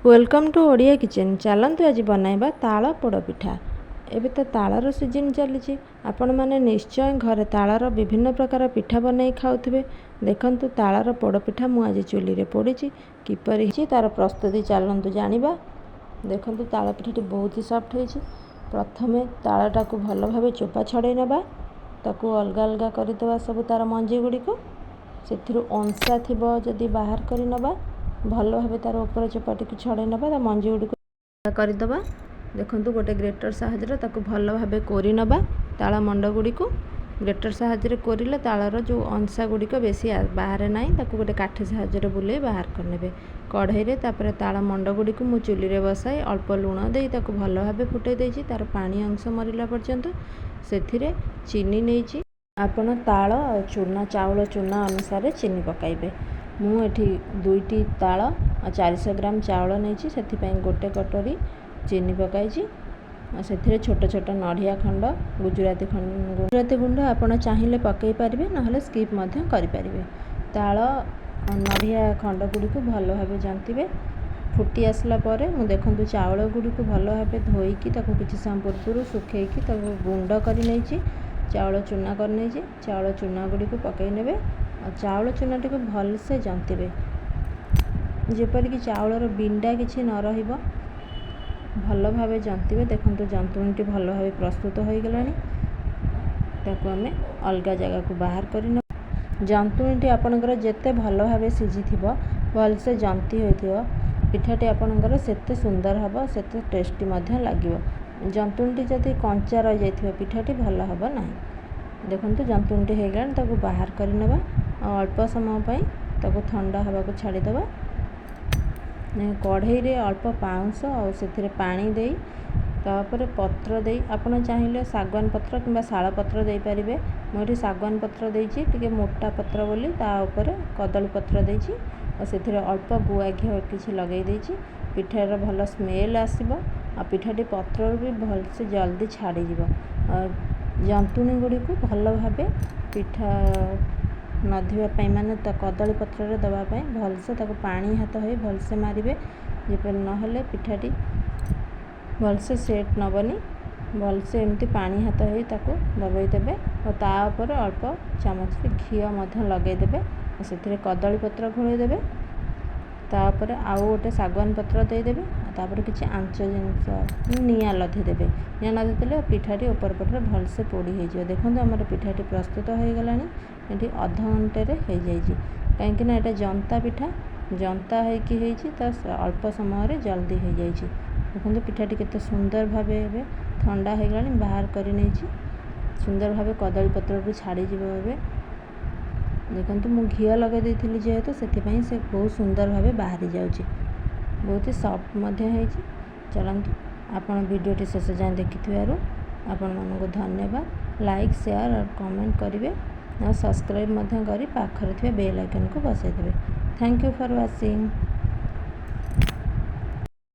Welcome to Odia kitchen. चलतु आज बनइबा ताଳ पोड़पिठा। एबे तो ताळर सीजन चली आपण मैंने निश्चय घरे ताळर विभिन्न प्रकार पिठा बनई खाऊे। देखंतु ताळर पोड़पिठा मु आज चुली रे पोड़ी किपर तार प्रस्तुति चलतु जानिबा। देखंतु ताळ पिठाटी बहुत ही सॉफ्ट होईछि। प्रथमे ताळटा को भल भाबे चोपा छड़े नबा, ताकू अलगा अलगा करदेवा सब तार मंजी गुड़िक से अंशा थिबो जदि बाहर करि नबा। भल भाव तार ऊपर चोपाटी को छड़े नबा, ता मंजी गुड़ी करदबा। देखंतु गोटे ग्रेटर साहाଯ୍ୟରେ ताकू भल भाव कोरी नबा। ताଳ मंड गुड़ी को ग्रेटर साहाଯ୍ୟରେ कोरिले ताळर जो अंशा गुड़िक बेसी बाहर ना, ताकू गोटे काठी साहाଯ୍ୟରେ बुले बाहर करने। कढ़ई रे तापर ताळ मंड गुड़ी को मु चुली रे बसाई अल्प लुण दे ताकू भल भाव फुटे देछि। तार पानी अंश मरिला पर्यंत सेथिरे चीनी नेछि। आपण ताळ चूना चाउल चूना अनुसार चीनी पकाइबे। मुझे दुईटी ताळ 400 ग्राम चाउल नहीं से गोटे कटोरी चीनी पकाई से छोट छोट नड़िया खंड गुजराती गुंड आपड़ चाहिए पकई पारे ना स्किप करें। ताळ नड़िया खंड गुड़ी को भल भाव जंतिबे। फुटी आसला परे मु देखंतु चाउल गुड़ी को भल भाव धोईकी किसी समय पूर्व सुखेकी गुंड कर नहीं चाउल चूना कर नहीं। चाउल चूना गुड़ी को पकई नेबे। चाउल चूनाटी को भलसे जंतिबे जेपरिक चाउलर बिंडा किछि न रहिबो। भल भाव जंतिबे। देखंतु जंतुणीटी भल भाव प्रस्तुत हो गलानी। ताको आमे अलगा जगह को बाहर करिन। जंतुणीटी आपणकर जेते भल भाव सिझी थिबो भलसे जंती होइथिबो पिठाटी आपणकर सेते सुंदर हबो, सेते टेस्टी मध्य लागिबो। जंतुणीटी जदि कंचा रहि जाइथिबो पिठाटी भल हबो नाही। देखंतु जंतुणीटी हो गलानी, ताको बाहर करिनबा। अल्प समय पर ताको ठंडा हवा को छाड़ीदबा। कढ़ई रे अल्प पाउंस और से पानी दे तापर पत्र दे आपन चाहिए सागवान पत्र किंबा शाल पत्र दे पारिबे। मुझे सागवान पत्र देछि, टिके मोटा पत्र बोली ता ऊपर कदली पत्र देछि और से अल्प गुआ घी किछि लगई देछि। पिठार भल स्मेल आसीबो आ पिठाटी पत्र भी भल से जल्दी छाड़ी जीवो। जंतुणी गुड़ी को भल भाबे पिठा नधीवाई माने कदली पत्र दवापाई भलसे ताको पानी हाथ हो भलसे मारे जेपर नहले पिठाटी भलसे सेट नबनी। भलसे एमती पानी हाथ हो ताको दबाई देबे और तापर अल्प चामच घी लगेदेबे और से कदली पत्र घोड़े देबे। तापर आउ गोटे सागवान पत्र देदेबे। तापर किछि आंच जिनस निया लधी देबे। निया लधी देले पिठाटी ऊपर पटरे भलसे पोड़ी हो जाए। देखो आमर पिठाटी प्रस्तुत हो गलानी। ये अध घंटे हो जाइए कहीं यहाँ जंता पिठा जंता हो अल्प समय जल्दी हो जाए। देखो पिठाटी केते सुंदर भाव ठंडा हो गलानी बाहर कर सुंदर भाव कदली पत्र छाड़ी जीव। देखो मु घी लगे देती जेहेतु से बहुत सुंदर भाव बाहरी जाऊँगी। बहुत ही सॉफ्ट हो। चलतु आपण वीडियोटी शेष जाए देखि आपण मानक धन्यवाद। लाइक शेयर और कमेंट करेंगे और सब्सक्राइब कर पाखरे बेल आइकन को बसाई देवे। Thank you for watching.